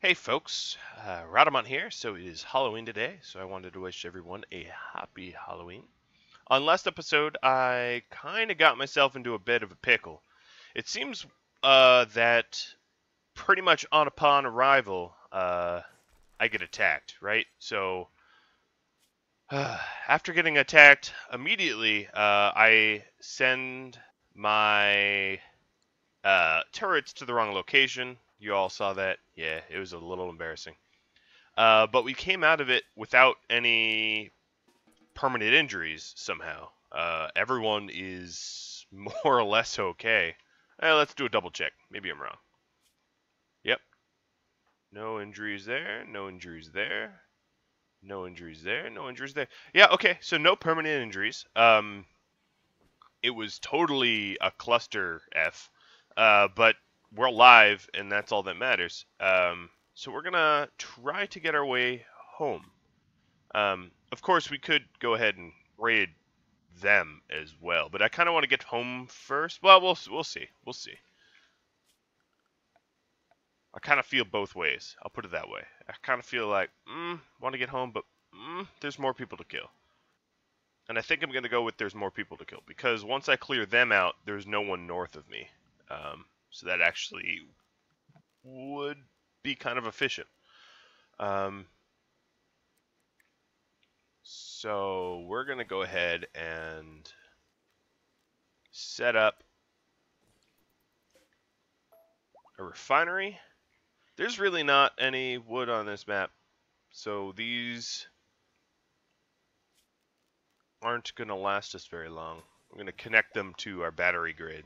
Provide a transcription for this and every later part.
Hey folks, Radamont here. So it is Halloween today, so I wanted to wish everyone a happy Halloween. On last episode, I kind of got myself into a bit of a pickle. It seems that pretty much upon arrival, I get attacked, right? So after getting attacked, immediately I send my turrets to the wrong location. You all saw that. Yeah, it was a little embarrassing. But we came out of it without any permanent injuries somehow. Everyone is more or less okay. Let's do a double check. Maybe I'm wrong. Yep. No injuries there. No injuries there. No injuries there. No injuries there. Yeah, okay. So no permanent injuries. It was totally a cluster F. But we're alive, and that's all that matters. So we're going to try to get our way home. Of course, we could go ahead and raid them as well, but I kind of want to get home first. Well, we'll see. We'll see. I kind of feel both ways. I'll put it that way. I kind of feel like, want to get home, but there's more people to kill. And I think I'm going to go with there's more people to kill, because once I clear them out, there's no one north of me. So that actually would be kind of efficient. So we're going to go ahead and set up a refinery. There's really not any wood on this map, so these aren't going to last us very long. I'm going to connect them to our battery grid.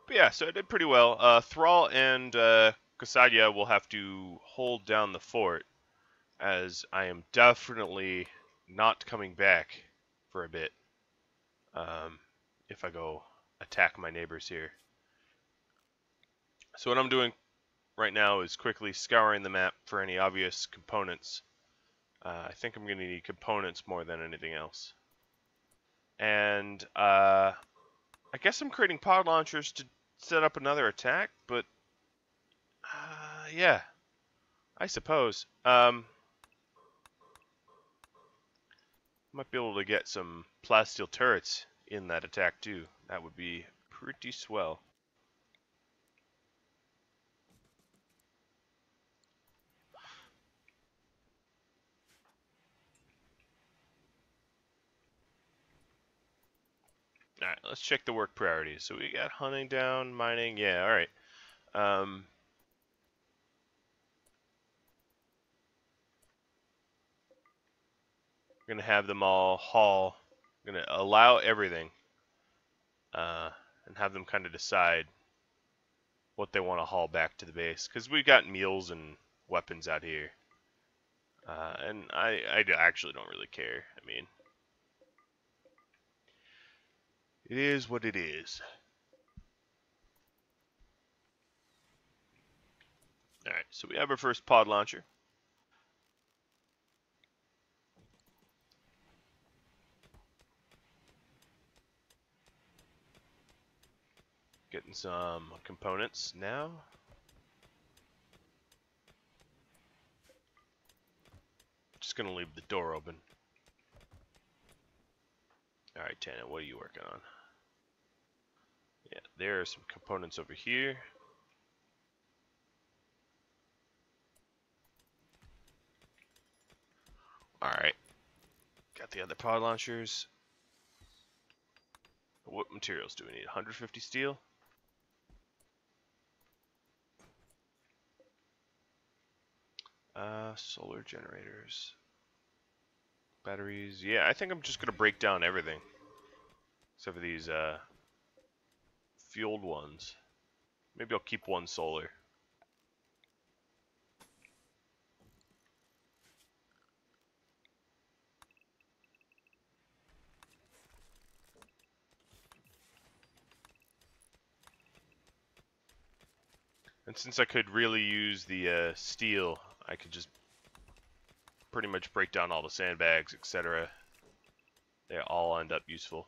But yeah, so I did pretty well. Thrall and Kasadia will have to hold down the fort, as I am definitely not coming back for a bit if I go attack my neighbors here. So what I'm doing right now is quickly scouring the map for any obvious components. I think I'm going to need components more than anything else. And I guess I'm creating pod launchers to set up another attack, but yeah, I suppose. Might be able to get some plasteel turrets in that attack too. That would be pretty swell. Alright, let's check the work priorities. So we got hunting down, mining, yeah, alright. We're going to have them all haul. We're going to allow everything and have them kind of decide what they want to haul back to the base. Because we've got meals and weapons out here. And I actually don't really care. I mean, it is what it is. Alright, so we have our first pod launcher. Getting some components now. Just gonna leave the door open. Alright, Tana, what are you working on? Yeah, there are some components over here. Alright. Got the other pod launchers. What materials do we need? 150 steel? Solar generators. Batteries. Yeah, I think I'm just gonna break down everything. Except for these, fueled ones. Maybe I'll keep one solar. And since I could really use the steel, I could just pretty much break down all the sandbags, etc. They all end up useful.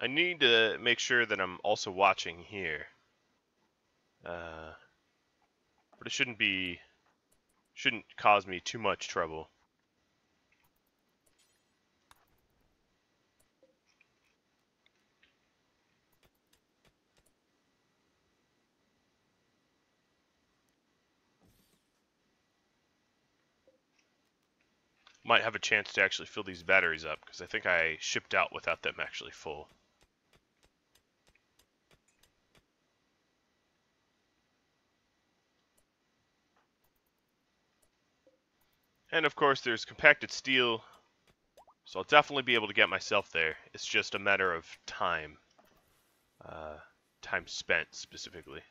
I need to make sure that I'm also watching here. But it shouldn't cause me too much trouble. Might have a chance to actually fill these batteries up, because I think I shipped out without them actually full. And of course there's compacted steel, so I'll definitely be able to get myself there. It's just a matter of time. Time spent, specifically.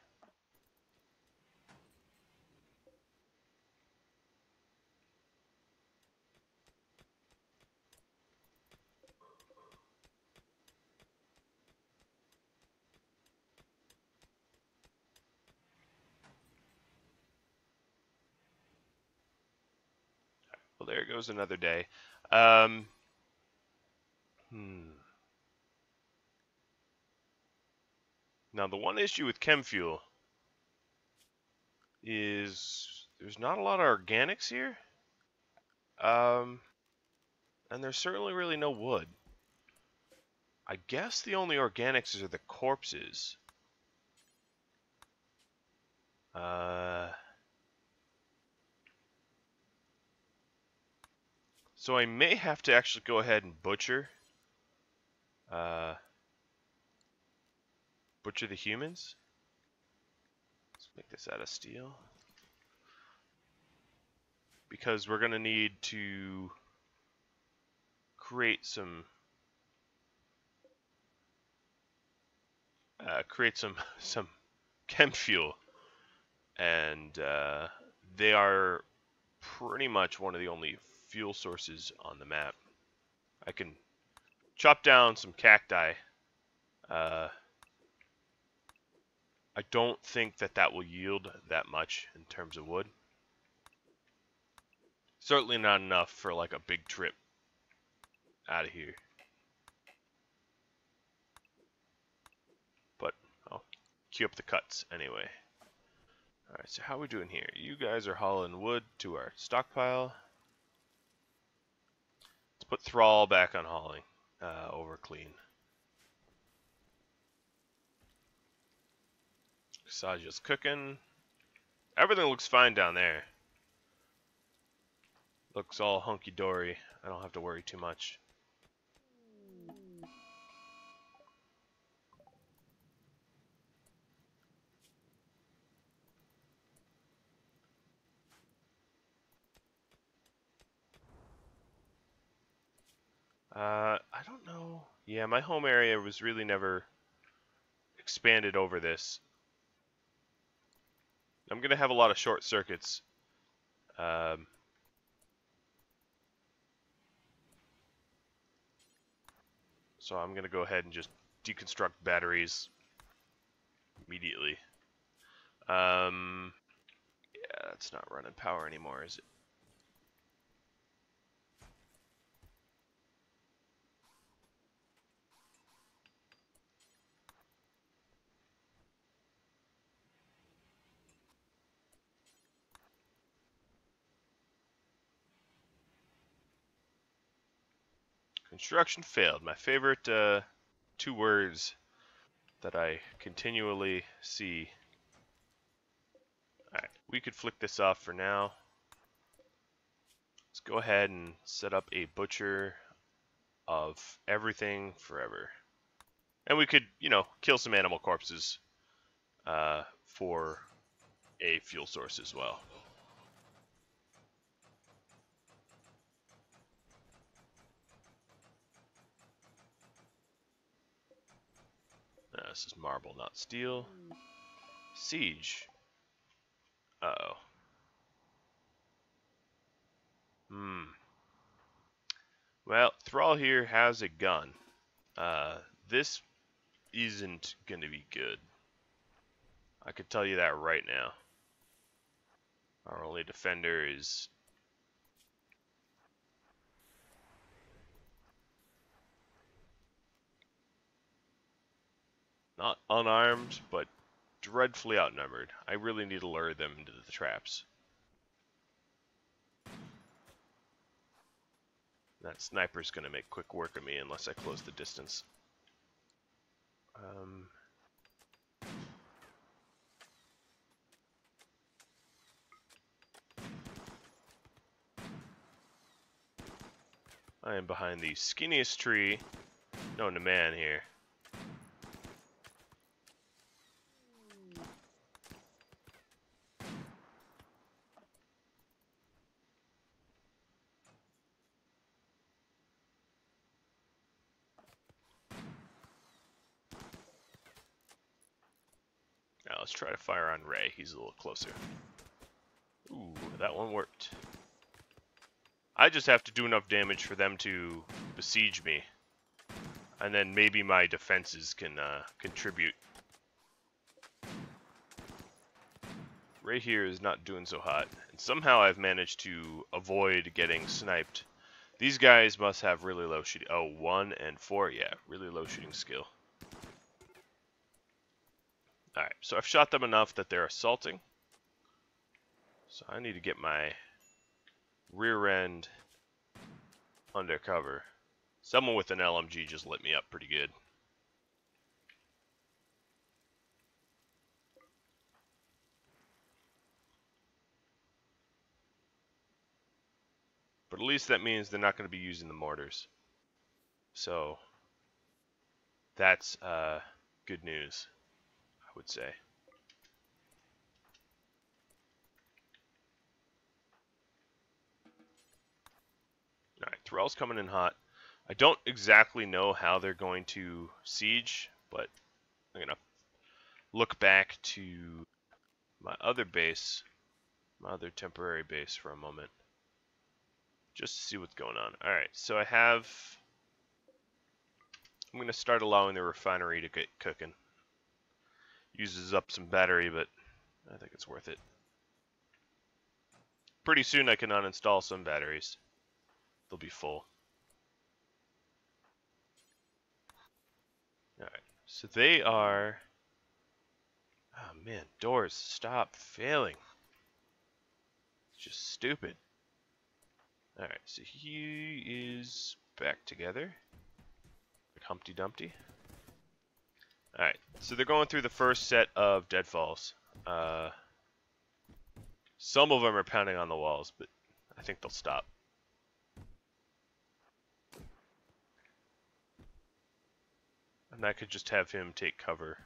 Well, there goes another day. Now, the one issue with chem fuel is there's not a lot of organics here. And there's certainly really no wood. I guess the only organics are the corpses. So I may have to actually go ahead and butcher the humans. Let's make this out of steel. Because we're going to need to create some some chem fuel, and they are pretty much one of the only fuel sources on the map. I can chop down some cacti. I don't think that will yield that much in terms of wood. Certainly not enough for like a big trip out of here. But I'll queue up the cuts anyway. Alright, so how are we doing here? You guys are hauling wood to our stockpile. Let's put thrall back on hauling over clean. Saja's cooking. Everything looks fine down there. Looks all hunky-dory. I don't have to worry too much. I don't know. Yeah, my home area was really never expanded over this. I'm going to have a lot of short circuits. So I'm going to go ahead and just deconstruct batteries immediately. Yeah, it's not running power anymore, is it? Construction failed. My favorite 2 words that I continually see. Alright, we could flick this off for now. Let's go ahead and set up a butcher of everything forever. And we could, kill some animal corpses for a fuel source as well. This is marble, not steel. Siege. Uh-oh. Well, Thrall here has a gun. This isn't going to be good. I can tell you that right now. Our only defender is... Not unarmed, but dreadfully outnumbered. I really need to lure them into the traps. That sniper's going to make quick work of me unless I close the distance. I am behind the skinniest tree known to man here. Now let's try to fire on Ray. He's a little closer. Ooh, that one worked. I just have to do enough damage for them to besiege me. And then maybe my defenses can contribute. Ray here is not doing so hot. And somehow I've managed to avoid getting sniped. These guys must have really low shooting. Oh, 1 and 4, yeah, really low shooting skill. Alright, so I've shot them enough that they're assaulting. So I need to get my rear end under cover. Someone with an LMG just lit me up pretty good. But at least that means they're not going to be using the mortars. So that's good news, I would say. Alright, Thrall's coming in hot. I don't exactly know how they're going to siege, but I'm going to look back to my other base, my other temporary base for a moment, just to see what's going on. Alright, so I'm going to start allowing the refinery to get cooking. Uses up some battery, but I think it's worth it. Pretty soon I can uninstall some batteries. They'll be full. Alright, so they are... Oh man, doors, stop failing. It's just stupid. Alright, so he is back together. Like Humpty Dumpty. Alright, so they're going through the first set of deadfalls. Some of them are pounding on the walls, but I think they'll stop. And I could just have him take cover.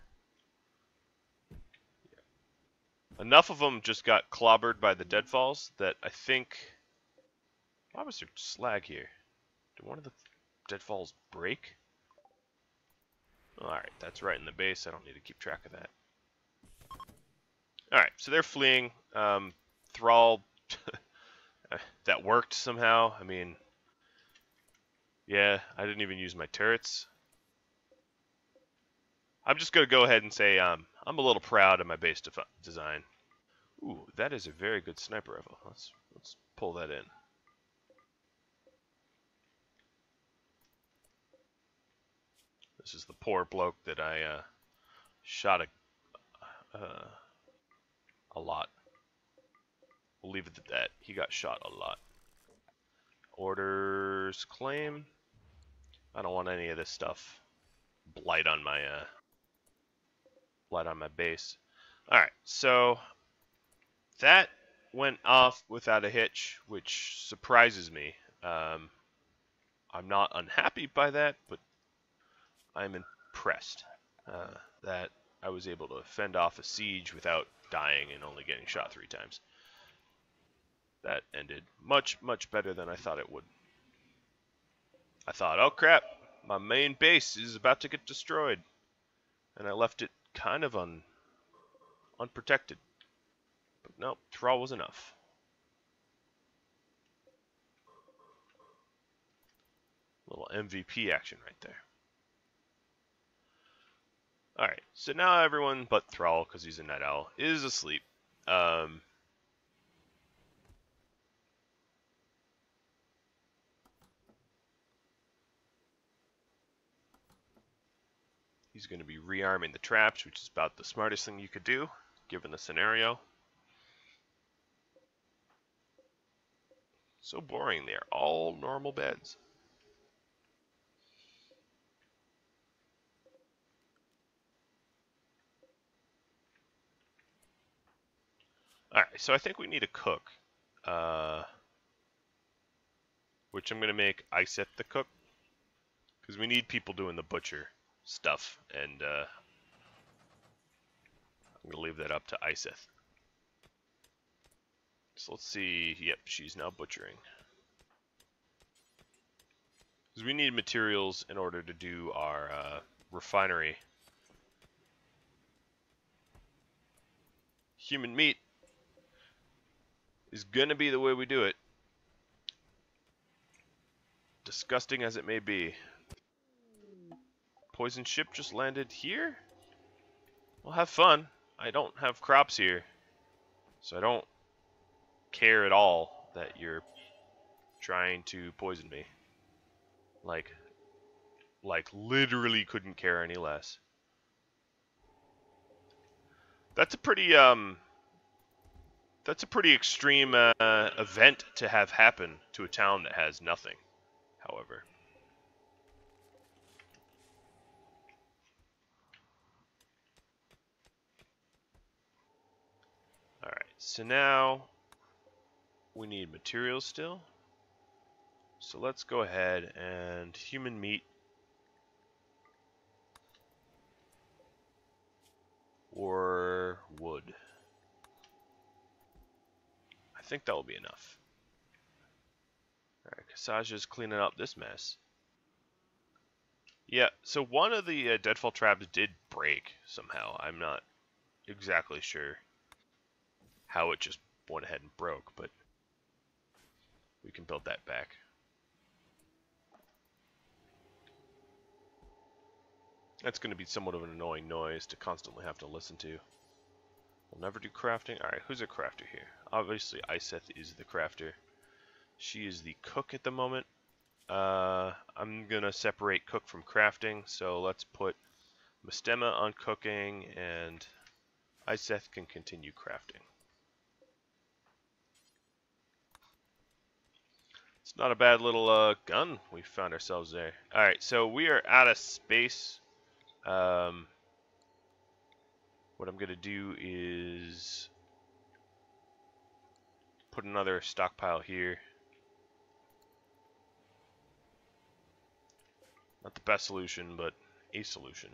Yeah. Enough of them just got clobbered by the deadfalls that I think... Why was there slag here? Did one of the deadfalls break? Alright, that's right in the base. I don't need to keep track of that. Alright, so they're fleeing. Thrall... that worked somehow. I mean... Yeah, I didn't even use my turrets. I'm just going to go ahead and say I'm a little proud of my base design. Ooh, that is a very good sniper rifle. Let's pull that in. This is the poor bloke that I shot a lot. We'll leave it at that. He got shot a lot. Orders claim. I don't want any of this stuff. Blight on my base. Alright, so that went off without a hitch, which surprises me. I'm not unhappy by that, but I'm impressed that I was able to fend off a siege without dying and only getting shot 3 times. That ended much, much better than I thought it would. I thought, oh crap, my main base is about to get destroyed. And I left it kind of unprotected. But no, thrall was enough. Little MVP action right there. Alright, so now everyone but Thrall, because he's a night owl, is asleep. He's going to be rearming the traps, which is about the smartest thing you could do, given the scenario. So boring, they're all normal beds. Alright, so I think we need a cook. Which I'm going to make Iseth the cook. Because we need people doing the butcher stuff. And I'm going to leave that up to Iseth. So let's see. Yep, she's now butchering. Because we need materials in order to do our refinery. Human meat is going to be the way we do it. Disgusting as it may be. Poison ship just landed here? Well, have fun. I don't have crops here. So I don't care at all that you're trying to poison me. Like literally couldn't care any less. That's a pretty extreme event to have happen to a town that has nothing, however. Alright, so now we need materials still. So let's go ahead and human meat or wood. I think that will be enough. Alright, Kasaja's cleaning up this mess. Yeah, so one of the deadfall traps did break somehow. I'm not exactly sure how it just went ahead and broke, but we can build that back. That's going to be somewhat of an annoying noise to constantly have to listen to. We'll never do crafting. Alright, who's a crafter here? Obviously, Iseth is the crafter. She is the cook at the moment. I'm going to separate cook from crafting, so let's put Mastema on cooking, and Iseth can continue crafting. It's not a bad little gun we found ourselves there. Alright, so we are out of space. What I'm going to do is put another stockpile here. Not the best solution, but a solution.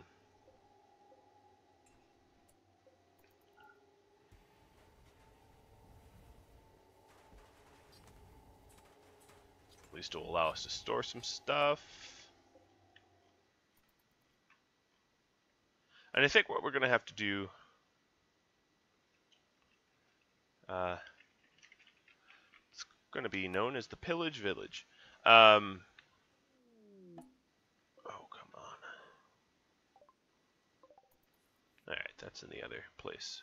At least it will allow us to store some stuff. And I think what we're going to have to do... it's going to be known as the Pillage Village. Oh, come on. Alright, that's in the other place.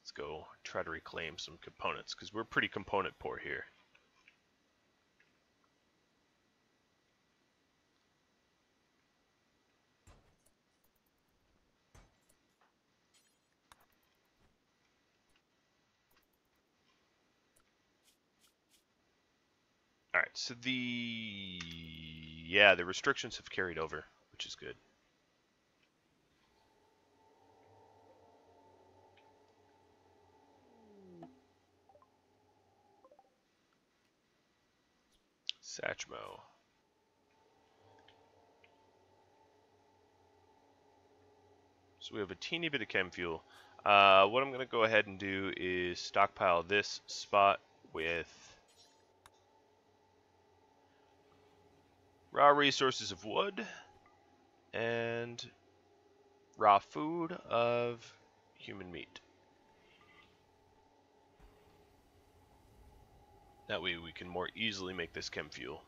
Let's go try to reclaim some components, because we're pretty component poor here. Alright, so the restrictions have carried over, which is good. Satchmo. So we have a teeny bit of chem fuel. What I'm going to go ahead and do is stockpile this spot with raw resources of wood and raw food of human meat. That way we can more easily make this chem fuel.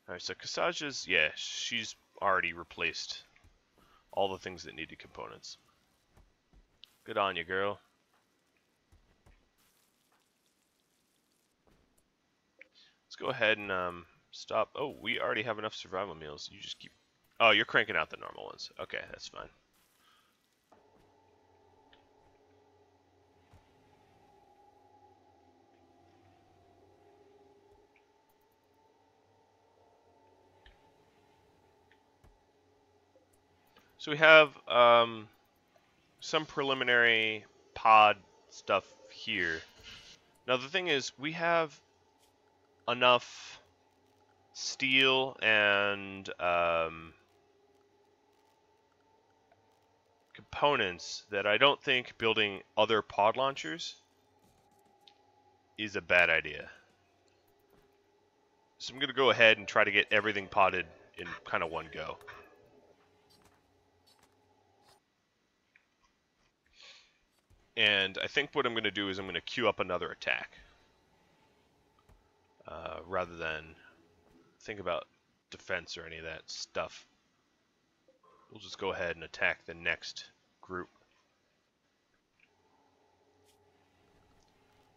Alright, so Kasaja's, yeah, she's already replaced all the things that needed components. Good on you, girl. Let's go ahead and stop. Oh, we already have enough survival meals. You just keep... Oh, you're cranking out the normal ones. Okay, that's fine. So we have some preliminary pod stuff here. Now the thing is, we have enough steel and components that I don't think building other pod launchers is a bad idea. So I'm going to go ahead and try to get everything potted in kind of one go. And I think what I'm going to do is I'm going to queue up another attack. Rather than think about defense or any of that stuff. We'll just go ahead and attack the next group.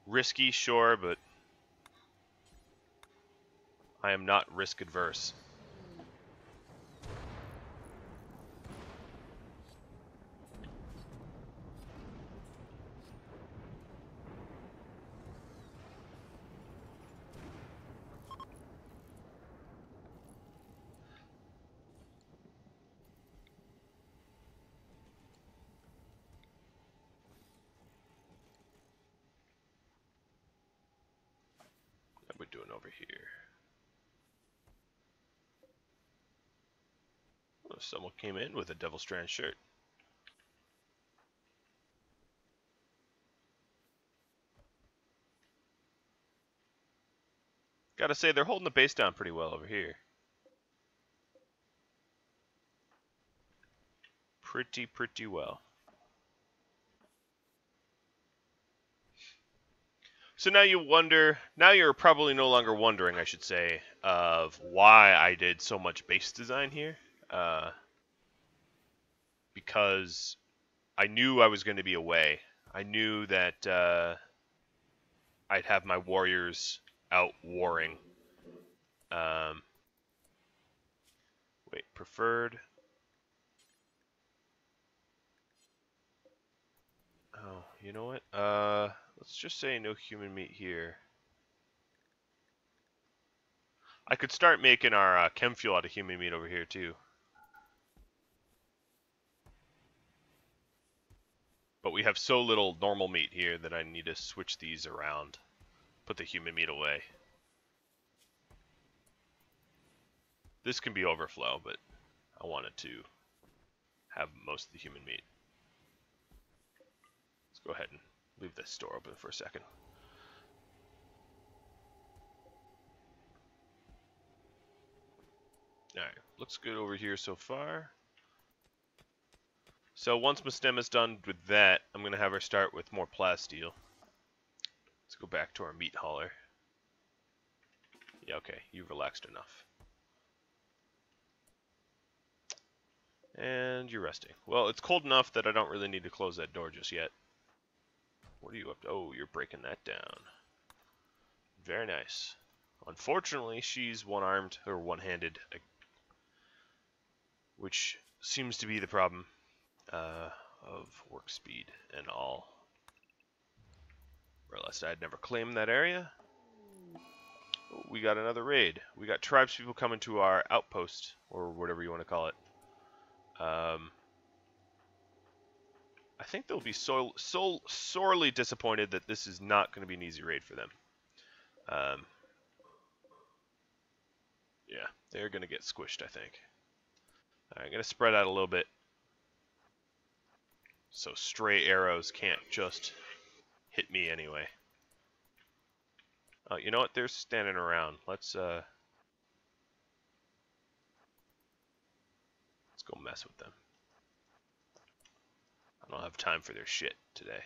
Risky, sure, but I am not risk adverse. What are we doing over here? Oh, someone came in with a Devil Strand shirt. Gotta say, they're holding the base down pretty well over here. Pretty well. So now you wonder, now you're probably no longer wondering, I should say, of why I did so much base design here. Because I knew I was going to be away. I knew that I'd have my warriors out warring. Wait, preferred. Oh, you know what? Let's just say no human meat here. I could start making our chem fuel out of human meat over here too. But we have so little normal meat here that I need to switch these around. Put the human meat away. This can be overflow, but I wanted to have most of the human meat. Let's go ahead and leave this store open for a second. Alright, looks good over here so far. So once my stem is done with that, I'm going to have her start with more plasteel. Let's go back to our meat hauler. Yeah, okay, you've relaxed enough. And you're resting. Well, it's cold enough that I don't really need to close that door just yet. What are you up to? Oh, you're breaking that down. Very nice. Unfortunately, she's one-armed, or one-handed, which seems to be the problem of work speed and all. Realized I'd never claimed that area. Oh, we got another raid. We got tribespeople coming to our outpost, or whatever you want to call it. I think they'll be so sorely disappointed that this is not going to be an easy raid for them. Yeah, they're going to get squished, I think. I'm going to spread out a little bit so stray arrows can't just hit me anyway. Oh, you know what? They're standing around. Let's go mess with them. I don't have time for their shit today.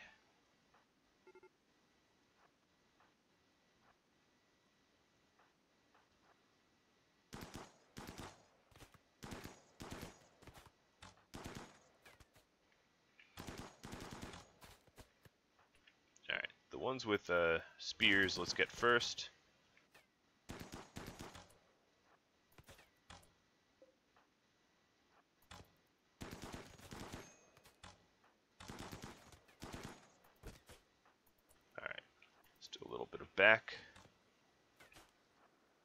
ones with spears, let's get first. Alright, let's do a little bit of back.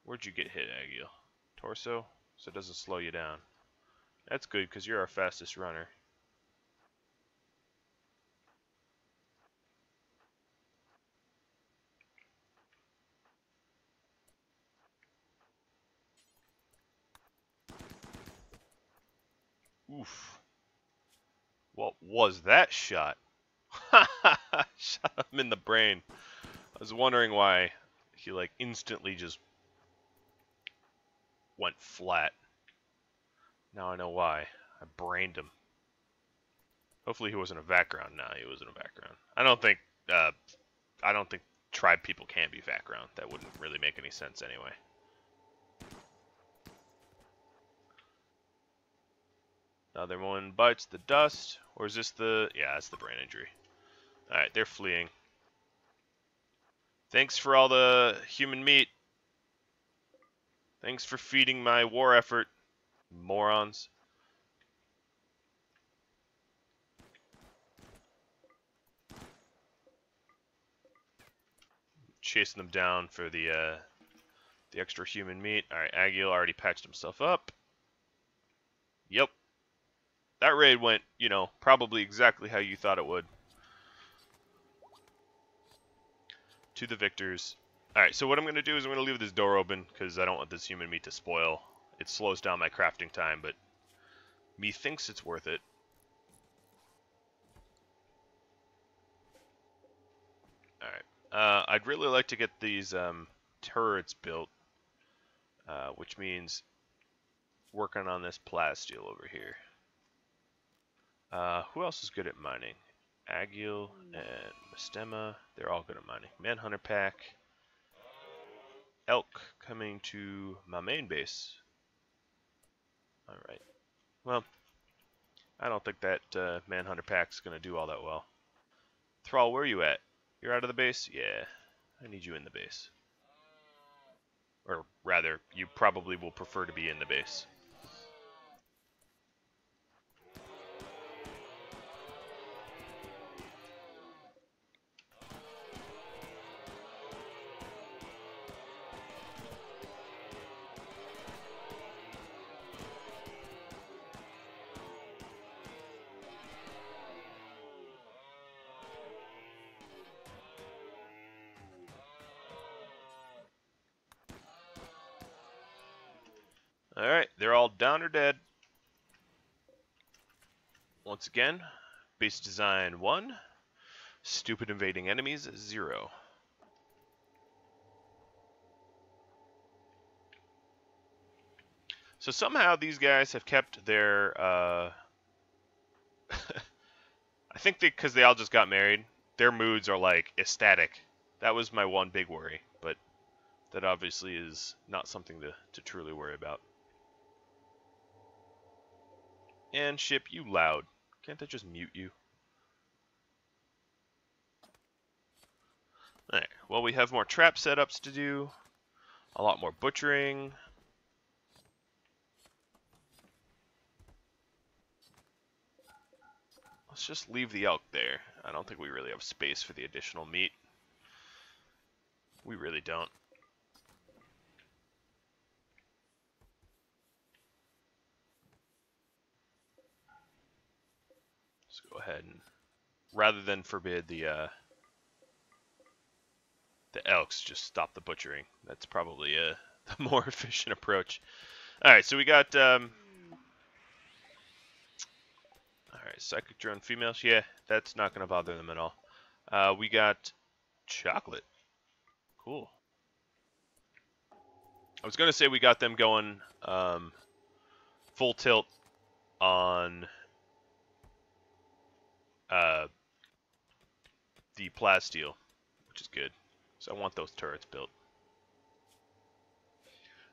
Where'd you get hit, Agiel? Torso? So it doesn't slow you down. That's good, because you're our fastest runner. Oof. What was that shot? Shot him in the brain. I was wondering why he like instantly just went flat. Now I know why. I brained him. Hopefully he wasn't a Vatgrown. Nah, he wasn't a Vatgrown. I don't think tribe people can be Vatgrown. That wouldn't really make any sense anyway. Another one bites the dust. Or is this the... Yeah, that's the brain injury. Alright, they're fleeing. Thanks for all the human meat. Thanks for feeding my war effort, morons. Chasing them down for the extra human meat. Alright, Agiel already patched himself up. Yep. That raid went, you know, probably exactly how you thought it would. To the victors. Alright, so what I'm going to do is I'm going to leave this door open, because I don't want this human meat to spoil. It slows down my crafting time, but me thinks it's worth it. Alright, I'd really like to get these turrets built, which means working on this plasteel over here. Who else is good at mining? Agiel and Mastema, they're all good at mining. Manhunter pack. Elk coming to my main base. Alright. Well, I don't think that Manhunter pack's going to do all that well. Thrall, where are you at? You're out of the base? Yeah. I need you in the base. Or rather, you probably will prefer to be in the base. Alright, they're all down or dead. Once again, base design 1, stupid invading enemies 0. So somehow these guys have kept their, I think because they all just got married, their moods are like ecstatic. That was my one big worry, but that obviously is not something to truly worry about. And ship, you loud. Can't I just mute you? Alright, well we have more trap setups to do. A lot more butchering. Let's just leave the elk there. I don't think we really have space for the additional meat. We really don't. Let's go ahead and, rather than forbid the elks, just stop the butchering. That's probably the more efficient approach. Alright, so we got alright, psychic drone females. Yeah, that's not gonna bother them at all. We got chocolate. Cool. I was gonna say we got them going full tilt on the plasteel, which is good. So I want those turrets built.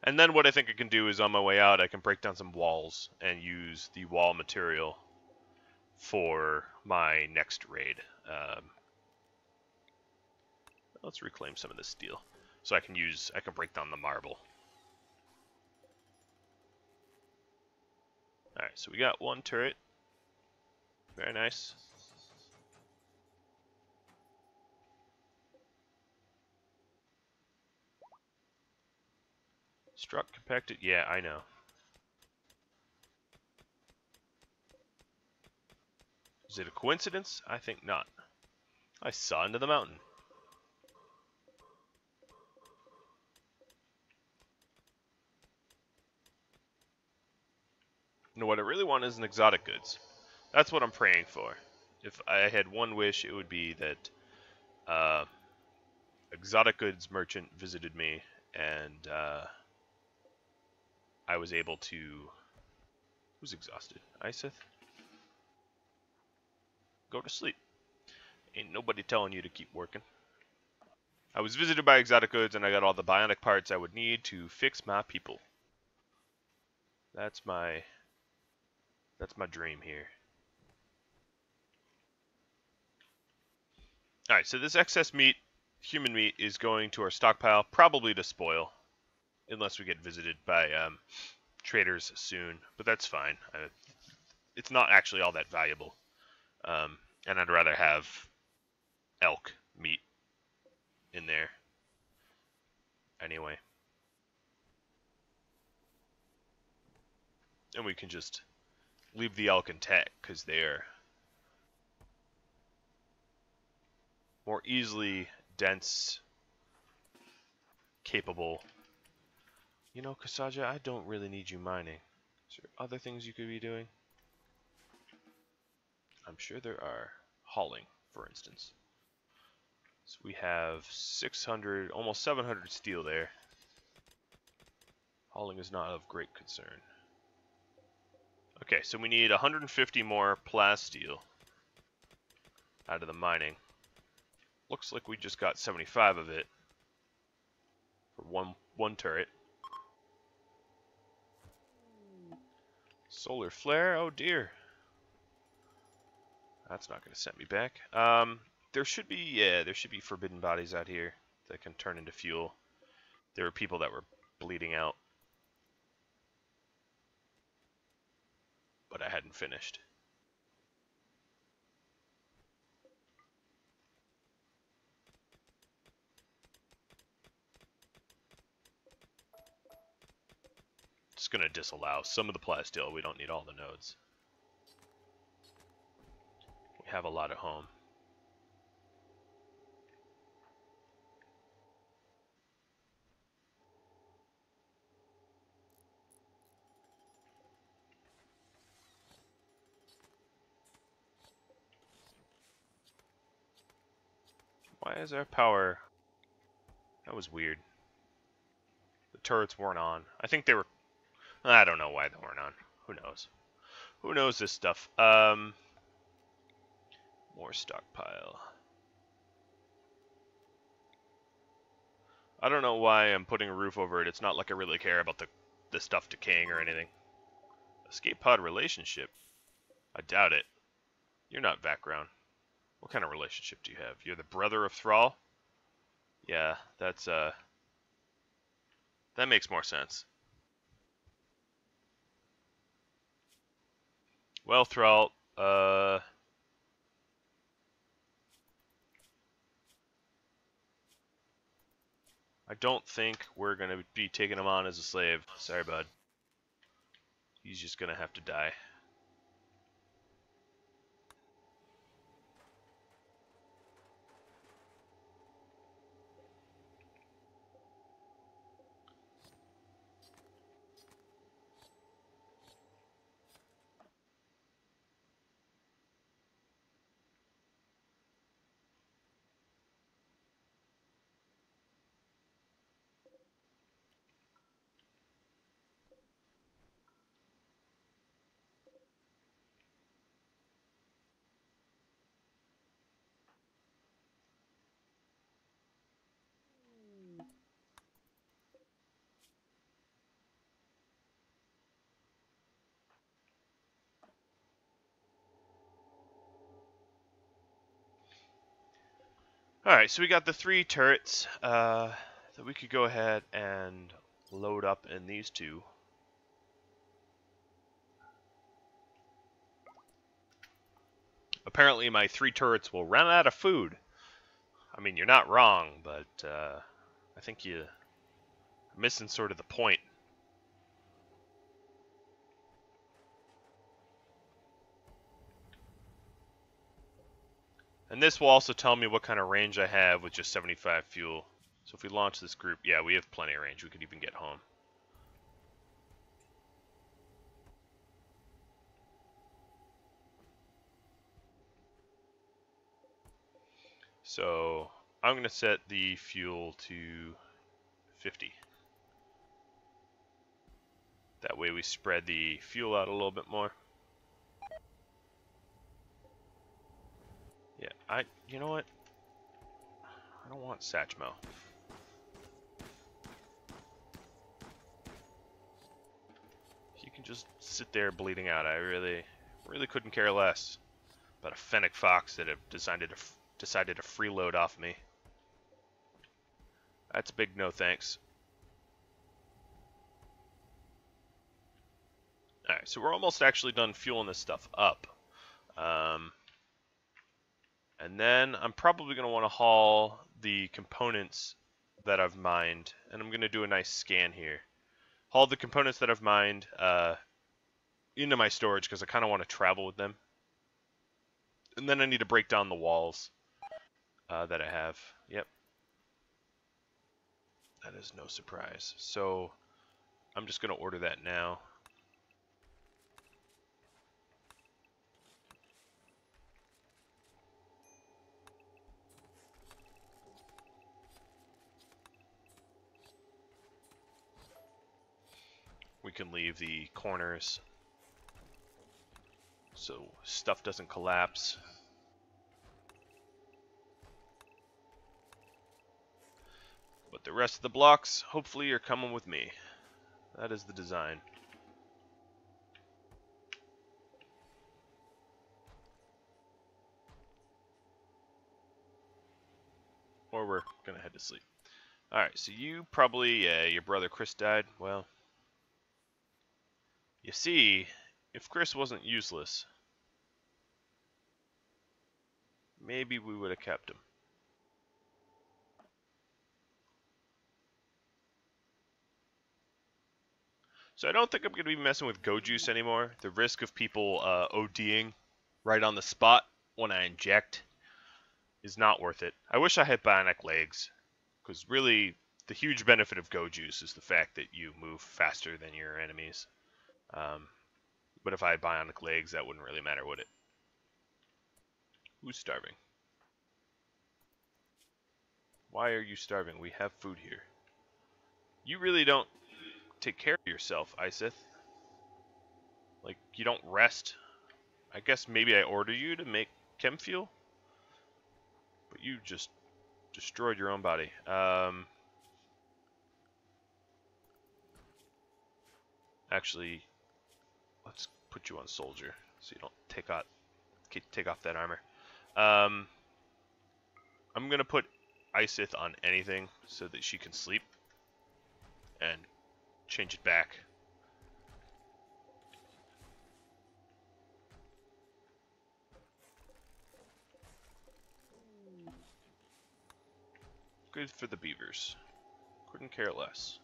And then what I think I can do is on my way out, I can break down some walls and use the wall material for my next raid. Let's reclaim some of this steel, so I can break down the marble. All right, so we got one turret. Very nice. Struck, compacted. Yeah, I know. Is it a coincidence? I think not. I saw into the mountain. You know what I really want is an exotic goods. That's what I'm praying for. If I had one wish, it would be that exotic goods merchant visited me, and I was able to... Who's exhausted? Iseth? Go to sleep. Ain't nobody telling you to keep working. I was visited by exotic goods, and I got all the bionic parts I would need to fix my people. That's my dream here. Alright, so this excess meat, human meat, is going to our stockpile, probably to spoil. Unless we get visited by traders soon, but that's fine. It's not actually all that valuable. And I'd rather have elk meat in there. Anyway. And we can just leave the elk intact, because they're more easily dense, capable. You know, Kasaja, I don't really need you mining. Is there other things you could be doing? I'm sure there are. Hauling, for instance. So we have 600, almost 700 steel there. Hauling is not of great concern. Okay, so we need 150 more plasteel out of the mining. Looks like we just got 75 of it for one turret. Solar flare, oh dear. That's not going to set me back. There should be forbidden bodies out here that can turn into fuel. There were people that were bleeding out, but I hadn't finished. It's going to disallow some of the plasteel. We don't need all the nodes. We have a lot at home. Why is our power... That was weird. The turrets weren't on. I think they were... I don't know why they weren't on. Who knows? Who knows this stuff? More stockpile. I don't know why I'm putting a roof over it. It's not like I really care about the stuff decaying or anything. Escape pod relationship? I doubt it. You're not Vatgrown. What kind of relationship do you have? You're the brother of Thrall? Yeah, that's, that makes more sense. Well, Thrall, I don't think we're going to be taking him on as a slave. Sorry, bud. He's just going to have to die. Alright, so we got the 3 turrets that we could go ahead and load up in these 2. Apparently my 3 turrets will run out of food. I mean, you're not wrong, but I think you're missing sort of the point. And this will also tell me what kind of range I have with just 75 fuel. So if we launch this group, yeah, we have plenty of range. We could even get home. So I'm going to set the fuel to 50. That way we spread the fuel out a little bit more. Yeah, you know what? I don't want Satchmo. You can just sit there bleeding out. I really couldn't care less about a fennec fox that have decided to freeload off me. That's a big no thanks. Alright, so we're almost actually done fueling this stuff up. And then I'm probably going to want to haul the components that I've mined. And I'm going to do a nice scan here. Haul the components that I've mined into my storage because I kind of want to travel with them. And then I need to break down the walls that I have. Yep. That is no surprise. So I'm just going to order that now. We can leave the corners so stuff doesn't collapse. But the rest of the blocks, hopefully, are coming with me. That is the design. Or we're gonna head to sleep. Alright, so you probably, your brother Chris died. Well, you see, if Chris wasn't useless, maybe we would have kept him. So I don't think I'm going to be messing with go juice anymore. The risk of people ODing right on the spot when I inject is not worth it. I wish I had bionic legs, because really the huge benefit of go juice is the fact that you move faster than your enemies. But if I had bionic legs, that wouldn't really matter, would it? Who's starving? Why are you starving? We have food here. You really don't take care of yourself, Isith. Like, you don't rest. I guess maybe I order you to make chem fuel? But you just destroyed your own body. Actually, let's put you on soldier so you don't take off that armor. I'm gonna put Isith on anything so that she can sleep and change it back. Good for the beavers. Couldn't care less.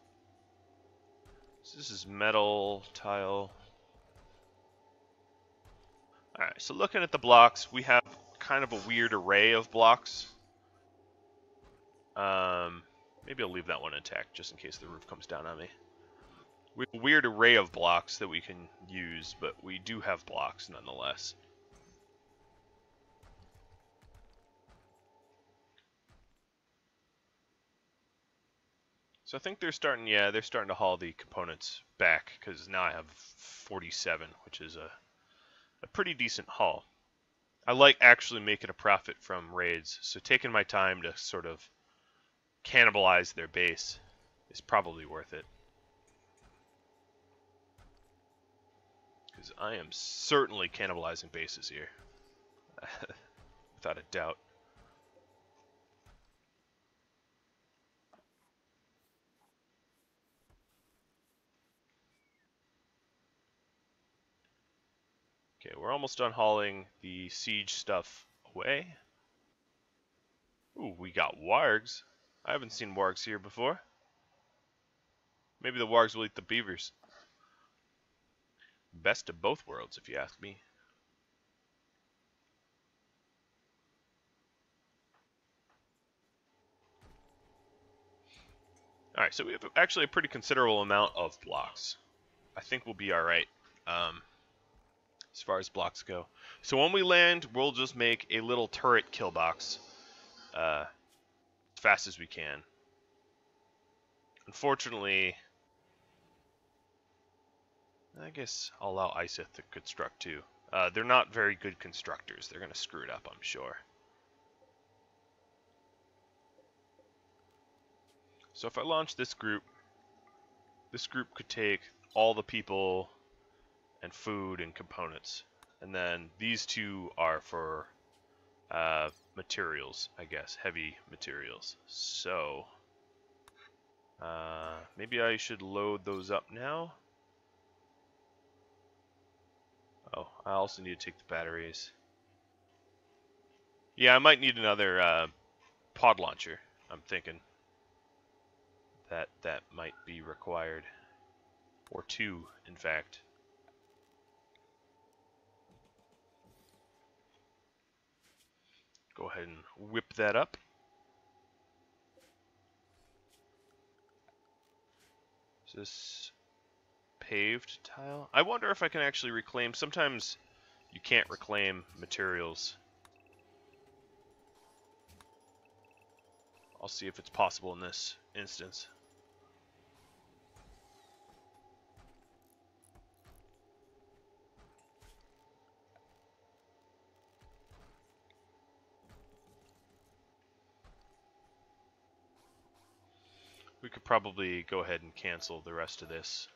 So this is metal, tile. Alright, so looking at the blocks, we have kind of a weird array of blocks. Maybe I'll leave that one intact just in case the roof comes down on me. We have a weird array of blocks that we can use, but we do have blocks nonetheless. So I think they're starting to haul the components back, because now I have 47, which is a pretty decent haul. I like actually making a profit from raids, so taking my time to sort of cannibalize their base is probably worth it. Because I am certainly cannibalizing bases here. Without a doubt. Okay, we're almost done hauling the siege stuff away. Ooh, we got wargs. I haven't seen wargs here before. Maybe the wargs will eat the beavers. Best of both worlds, if you ask me. Alright, so we have actually a pretty considerable amount of blocks. I think we'll be alright as far as blocks go. So when we land, we'll just make a little turret kill box as fast as we can. Unfortunately, I guess I'll allow Iseth to construct too. They're not very good constructors. They're going to screw it up, I'm sure. So if I launch this group could take all the people and food and components. And then these two are for materials, I guess, heavy materials. So maybe I should load those up now. Oh, I also need to take the batteries. Yeah, I might need another pod launcher, I'm thinking. That might be required. Or two, in fact. Go ahead and whip that up. Is this paved tile? I wonder if I can actually reclaim. Sometimes you can't reclaim materials. I'll see if it's possible in this instance. We could probably go ahead and cancel the rest of this.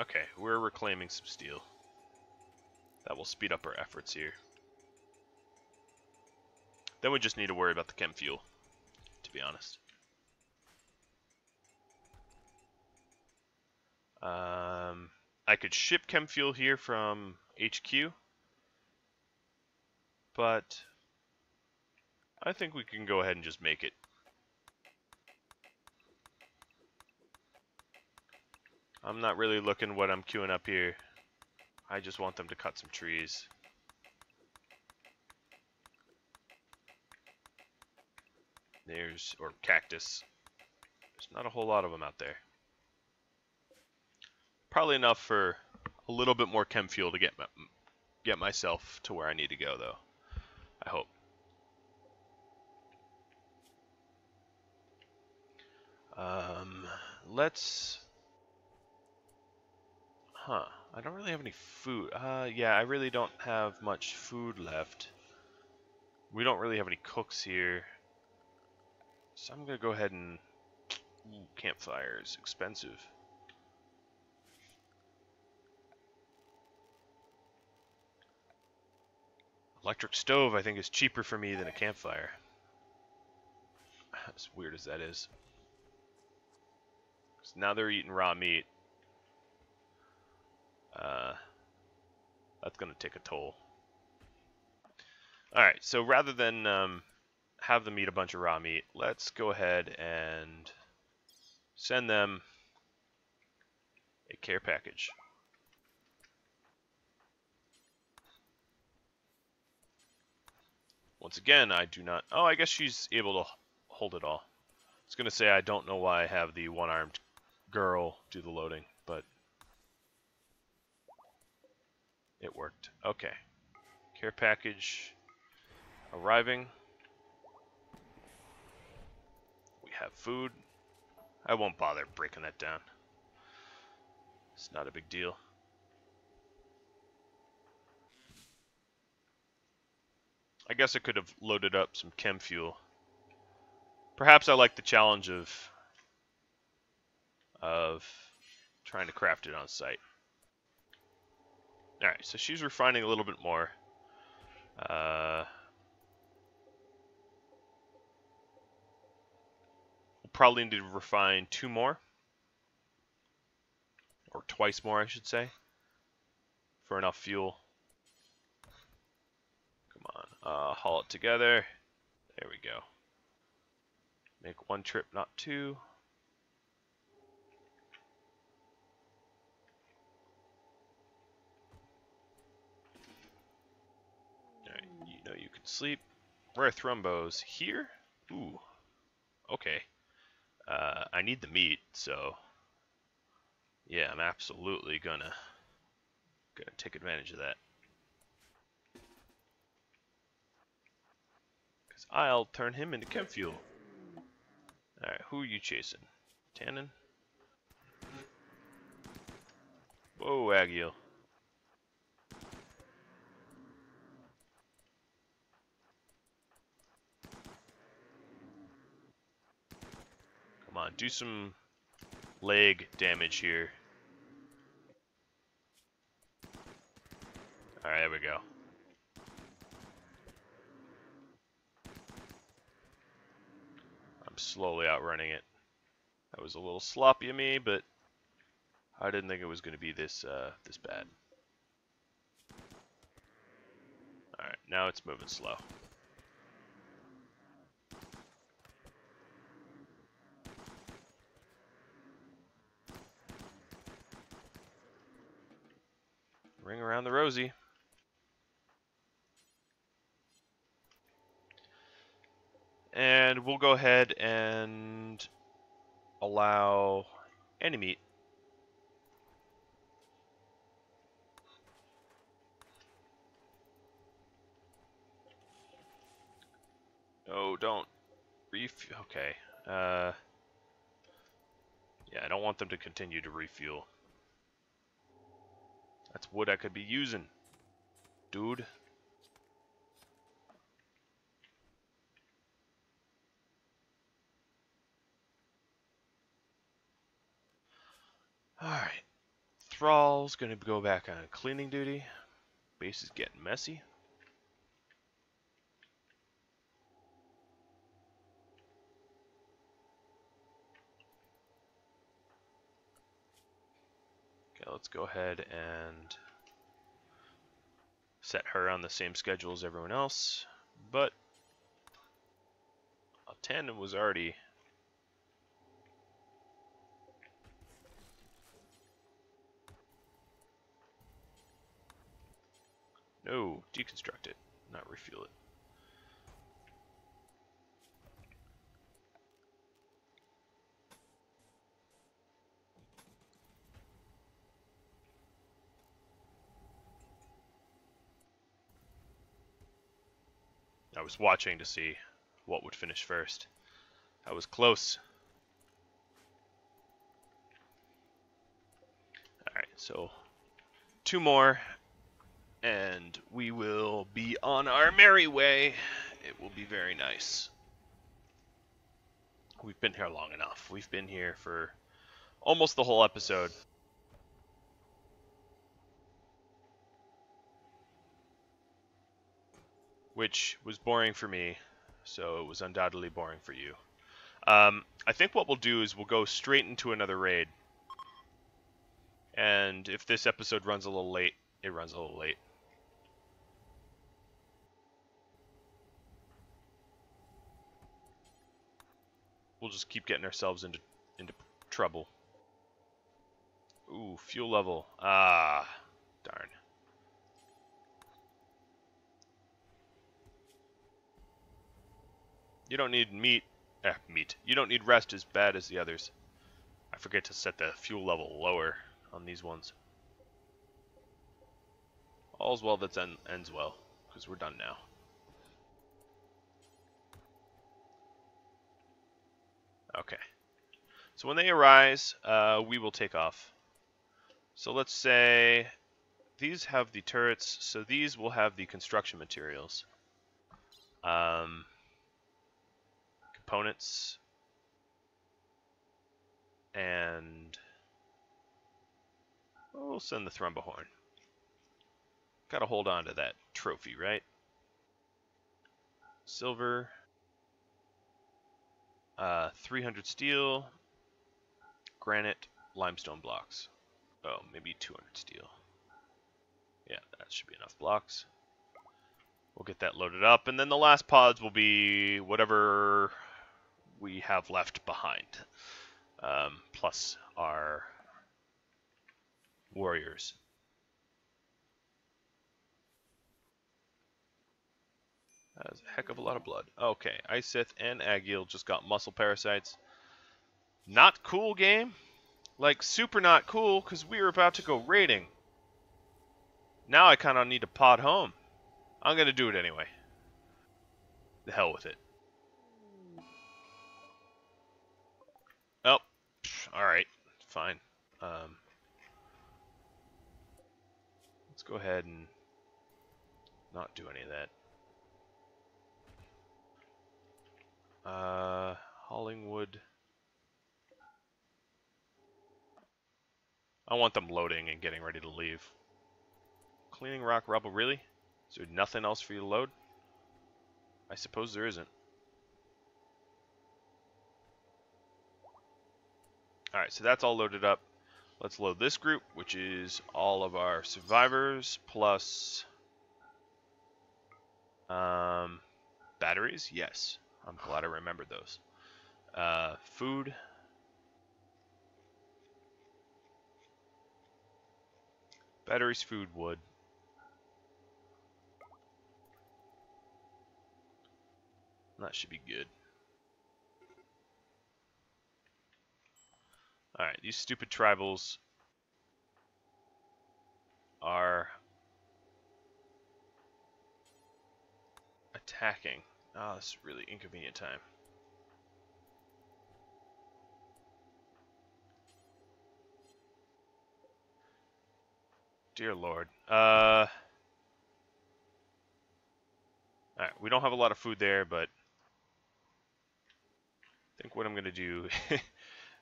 Okay, we're reclaiming some steel. That will speed up our efforts here. Then we just need to worry about the chem fuel, to be honest. I could ship chem fuel here from HQ, but I think we can go ahead and just make it. I'm not really looking what I'm queuing up here. I just want them to cut some trees. Or cactus. There's not a whole lot of them out there. Probably enough for a little bit more chem fuel to get myself to where I need to go, though. I hope. Let's... I don't really have any food. Yeah, I really don't have much food left. We don't really have any cooks here. So I'm going to go ahead and... Ooh, campfires. Expensive. Electric stove, I think, is cheaper for me than a campfire. As weird as that is. So now they're eating raw meat. That's going to take a toll. Alright, so rather than have them eat a bunch of raw meat, let's go ahead and send them a care package. Once again, I do not... Oh, I guess she's able to hold it all. I was going to say I don't know why I have the one-armed girl do the loading, but it worked. Okay. Care package arriving. We have food. I won't bother breaking that down. It's not a big deal. I guess I could have loaded up some chem fuel. Perhaps I like the challenge of trying to craft it on site. Alright, so she's refining a little bit more. We'll probably need to refine 2 more. Or twice more, I should say. for enough fuel. Come on, haul it together. There we go. Make one trip, not two. Alright, you know you can sleep. Where are Thrumbos? Here? Ooh. Okay. I need the meat, so yeah, I'm absolutely gonna take advantage of that. Because I'll turn him into chem fuel. Alright, who are you chasing? Tannin? Whoa, Agile. Come on, do some leg damage here. Alright, there we go. I'm slowly outrunning it. That was a little sloppy of me, but I didn't think it was going to be this this bad. Alright, now it's moving slow. Ring around the rosy. And we'll go ahead and allow any meat. Oh, don't refuel. Okay. Yeah, I don't want them to continue to refuel. That's wood I could be using, dude. Alright. Thrall's gonna go back on cleaning duty. Base is getting messy. Okay, let's go ahead and set her on the same schedule as everyone else. But Tandem was already... No, deconstruct it, not refuel it. I was watching to see what would finish first. I was close. Alright, so 2 more, and we will be on our merry way. It will be very nice. We've been here long enough. We've been here for almost the whole episode. Which was boring for me, so it was undoubtedly boring for you. I think what we'll do is we'll go straight into another raid. And if this episode runs a little late, it runs a little late. We'll just keep getting ourselves into trouble. Ooh, fuel level. Ah, darn. You don't need meat. You don't need rest as bad as the others. I forget to set the fuel level lower on these ones. All's well that ends well, because we're done now. Okay. So when they arise, we will take off. So let's say these have the turrets, so these will have the construction materials. Components. And we'll send the Thrumbohorn. Gotta hold on to that trophy, right? Silver. 300 steel. Granite, limestone blocks. Oh, maybe 200 steel. Yeah, that should be enough blocks. We'll get that loaded up, and then the last pods will be whatever we have left behind, plus our warriors. That is a heck of a lot of blood. Okay, Isith and Agil just got muscle parasites. Not cool game. Like, super not cool, because we were about to go raiding. Now I kind of need to pod home. I'm going to do it anyway. The hell with it. Oh, alright. Fine. Let's go ahead and not do any of that. Hauling wood. I want them loading and getting ready to leave. Cleaning rock rubble, really? Is there nothing else for you to load? I suppose there isn't. Alright, so that's all loaded up. Let's load this group, which is all of our survivors, plus batteries. Yes, I'm glad I remembered those. Food. Batteries, food, wood. That should be good. Alright, these stupid tribals are attacking. Oh, this is a really inconvenient time. Dear Lord. Alright, we don't have a lot of food there, but I think what I'm going to do...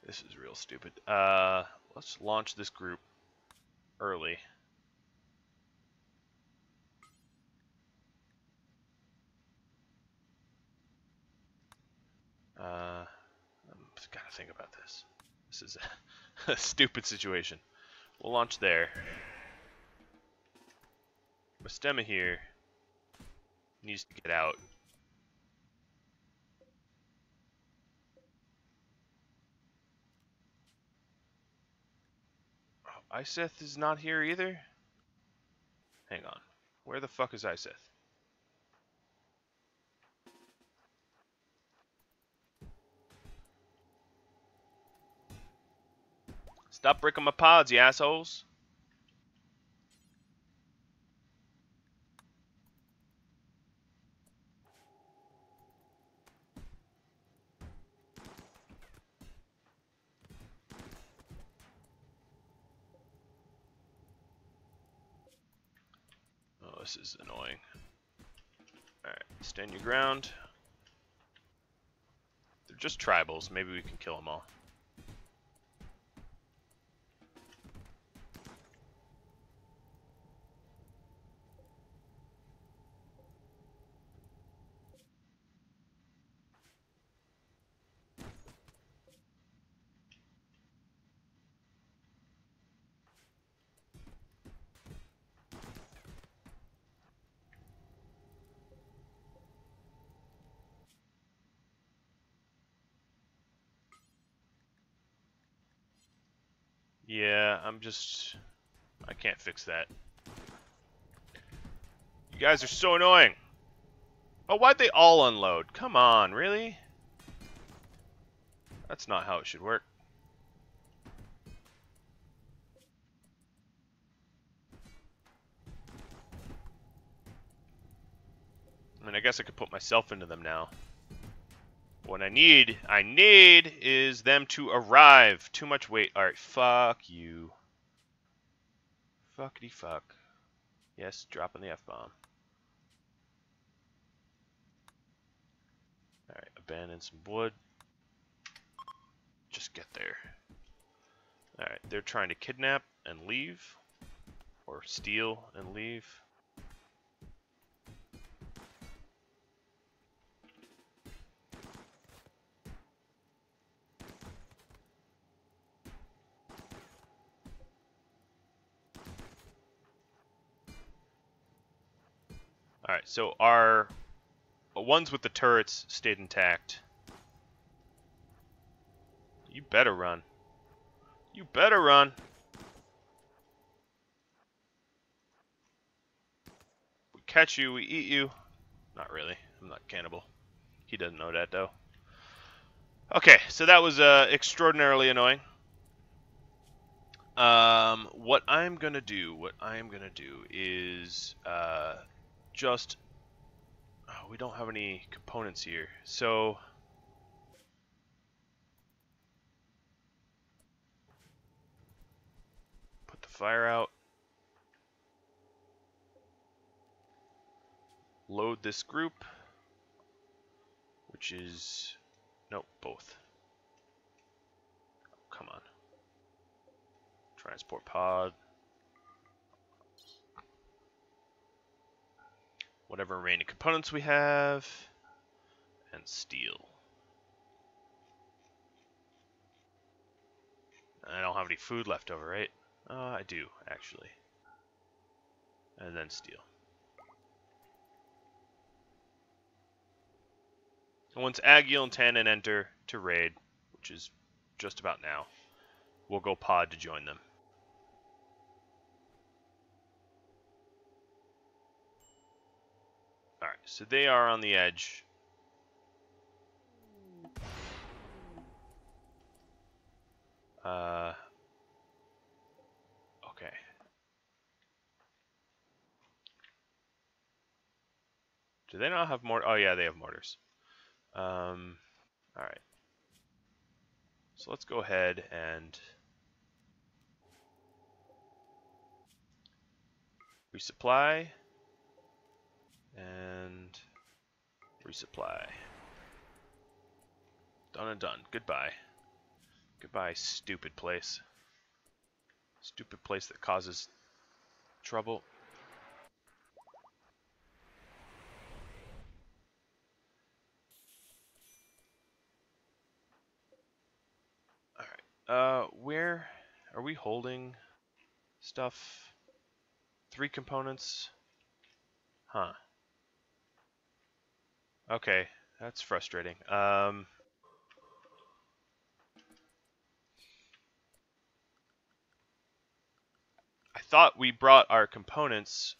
This is real stupid. Let's launch this group early. I've got to think about this. This is a stupid situation. We'll launch there. Mastema here needs to get out. Oh, Iseth is not here either? Hang on. Where the fuck is Iseth? Stop breaking my pods, you assholes. Oh, this is annoying. Alright, stand your ground. They're just tribals. Maybe we can kill them all. Yeah, I can't fix that. You guys are so annoying. Oh, why'd they all unload? Come on, really? That's not how it should work. I mean, I guess I could put myself into them now. What I need is them to arrive. Too much weight. Alright, fuck you. Fuckity fuck. Yes, dropping the F-bomb. Alright, abandon some wood. Just get there. Alright, they're trying to kidnap and leave. Or steal and leave. Alright, so our ones with the turrets stayed intact. You better run. You better run. We catch you, we eat you. Not really. I'm not cannibal. He doesn't know that, though. Okay, so that was extraordinarily annoying. What I'm gonna do is just... Oh, we don't have any components here, so... Put the fire out. Load this group, which is... Nope, both. Come on. Transport pod. Whatever remaining components we have. And steel. I don't have any food left over, right? I do, actually. And then steel. And once Agiel and Tannen enter to raid, which is just about now, we'll go pod to join them. Alright, so they are on the edge. Okay. Do they not have mortars? Oh yeah, they have mortars. Alright. So let's go ahead and resupply and resupply. Done and done. Goodbye. Goodbye, stupid place. Stupid place that causes trouble. Alright. Where are we holding stuff? 3 components? Huh. Okay, that's frustrating. I thought we brought our components.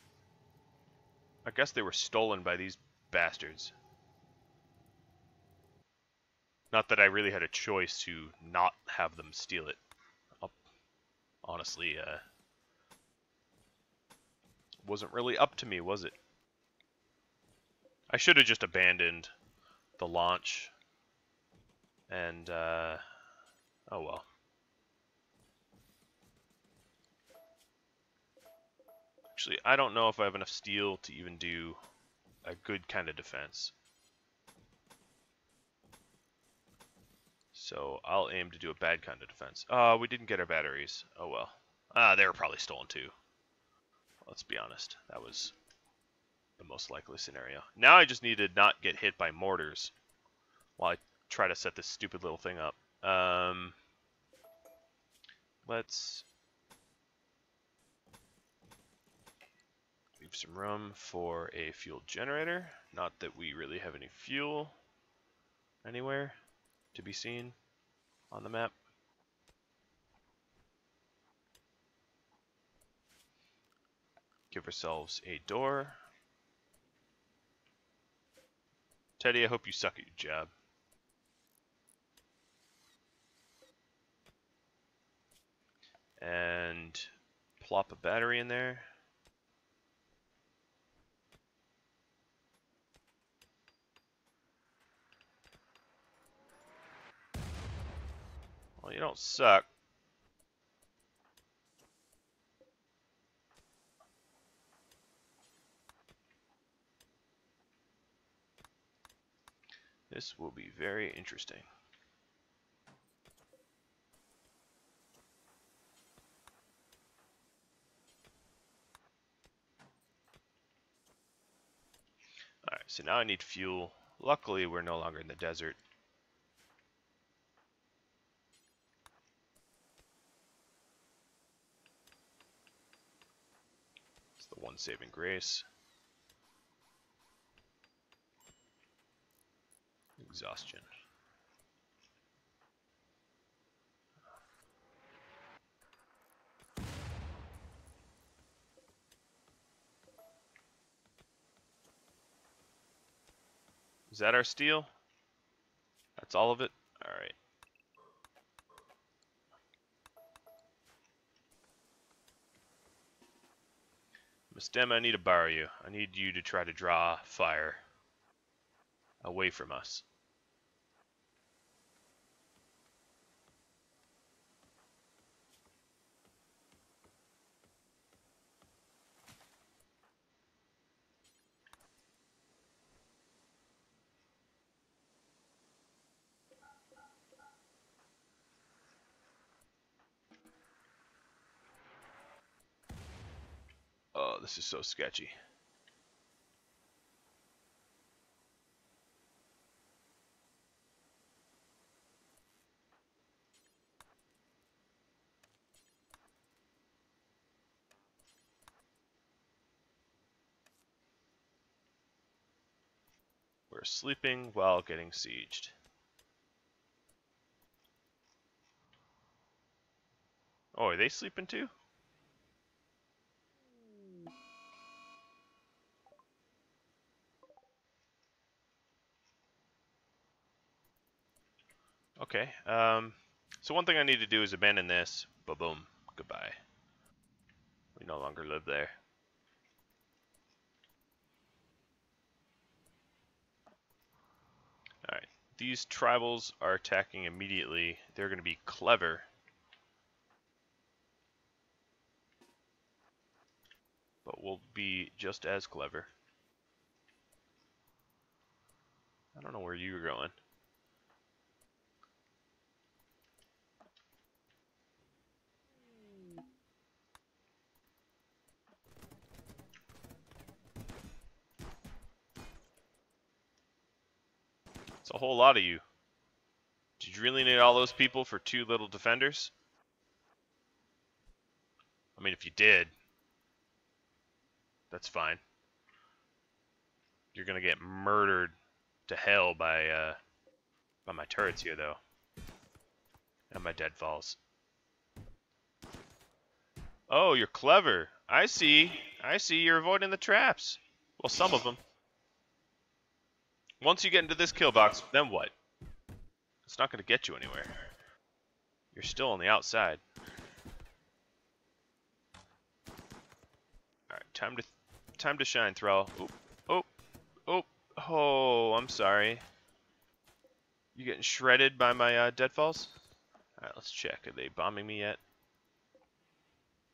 I guess they were stolen by these bastards. Not that I really had a choice to not have them steal it. Honestly, wasn't really up to me, was it? I should have just abandoned the launch. And, oh well. Actually, I don't know if I have enough steel to even do a good kind of defense. So I'll aim to do a bad kind of defense. We didn't get our batteries. Oh well. They were probably stolen too. Let's be honest. That was the most likely scenario. Now I just need to not get hit by mortars while I try to set this stupid little thing up. Let's leave some room for a fuel generator. Not that we really have any fuel anywhere to be seen on the map. Give ourselves a door. Teddy, I hope you suck at your job. And plop a battery in there. Well, you don't suck. This will be very interesting. Alright, so now I need fuel. Luckily, we're no longer in the desert. It's the one saving grace. Exhaustion. Is that our steel? That's all of it? Alright. Miss Dem, I need to borrow you. I need you to try to draw fire away from us. Oh, this is so sketchy. We're sleeping while getting sieged. Oh, are they sleeping too? Okay. So one thing I need to do is abandon this. Ba-boom. Goodbye. We no longer live there. Alright. These tribals are attacking immediately. They're going to be clever. But we'll be just as clever. I don't know where you were going. It's a whole lot of you. Did you really need all those people for 2 little defenders? I mean, if you did, that's fine. You're gonna get murdered to hell by my turrets here, though, and my deadfalls. Oh, you're clever. I see. I see. You're avoiding the traps. Well, some of them. Once you get into this kill box, then what? It's not gonna get you anywhere. You're still on the outside. All right, time to shine, thrall. Oh, I'm sorry. You getting shredded by my deadfalls? Alright, let's check. Are they bombing me yet?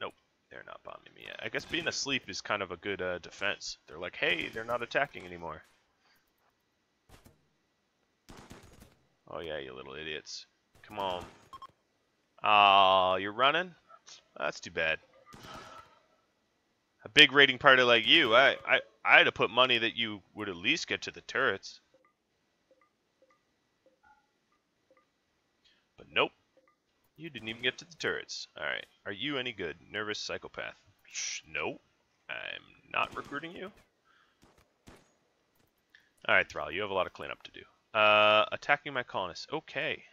Nope, they're not bombing me yet. I guess being asleep is kind of a good defense. They're like, hey, they're not attacking anymore. Oh yeah, you little idiots. Come on. Aw, you're running? That's too bad. A big raiding party like you, I'd have put money that you would at least get to the turrets. But nope. You didn't even get to the turrets. Alright. Are you any good? Nervous psychopath. Nope. I'm not recruiting you. Alright, Thrall. You have a lot of cleanup to do. Attacking my colonists. Okay.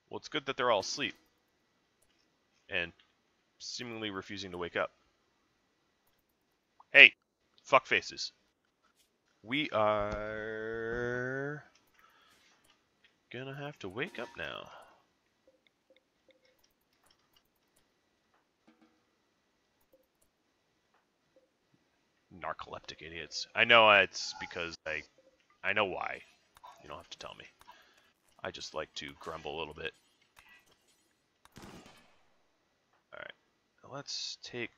Well, it's good that they're all asleep. And seemingly refusing to wake up. Hey! Fuck faces. We are gonna have to wake up now. Narcoleptic idiots. I know it's because I know why. You don't have to tell me. I just like to grumble a little bit. Alright. Let's take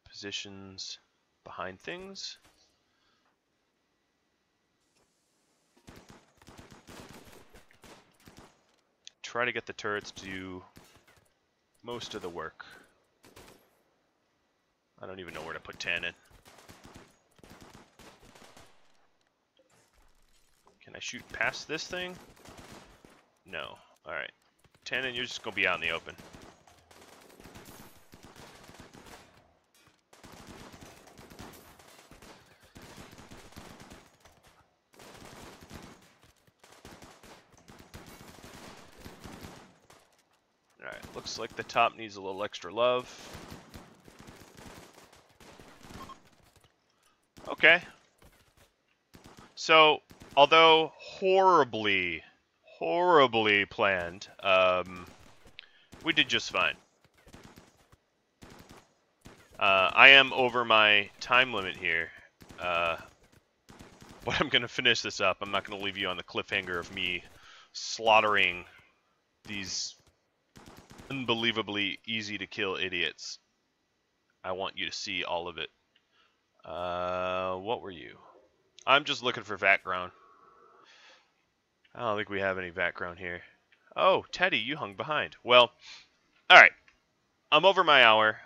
positions behind things. Try to get the turrets to do most of the work. I don't even know where to put Tannen. Can I shoot past this thing? No. Alright. Tannen, you're just going to be out in the open. Alright, looks like the top needs a little extra love. Okay. So, although horribly planned, we did just fine. I am over my time limit here, but I'm going to finish this up. I'm not going to leave you on the cliffhanger of me slaughtering these unbelievably easy to kill idiots. I want you to see all of it. What were you? I'm just looking for Vatgrown. I don't think we have any Vatgrown here. Oh, Teddy, you hung behind. Well, alright. I'm over my hour.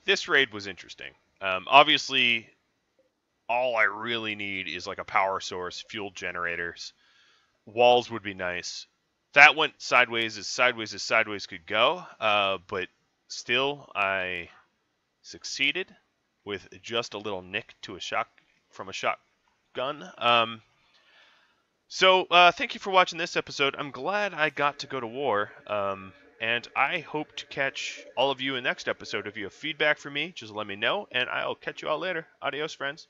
This raid was interesting. Obviously, all I really need is like a power source, fuel generators. Walls would be nice. That went sideways as sideways could go, but still, I succeeded with just a little nick to a from a shotgun. So, thank you for watching this episode. I'm glad I got to go to war, and I hope to catch all of you in the next episode. If you have feedback for me, just let me know, and I'll catch you all later. Adios, friends.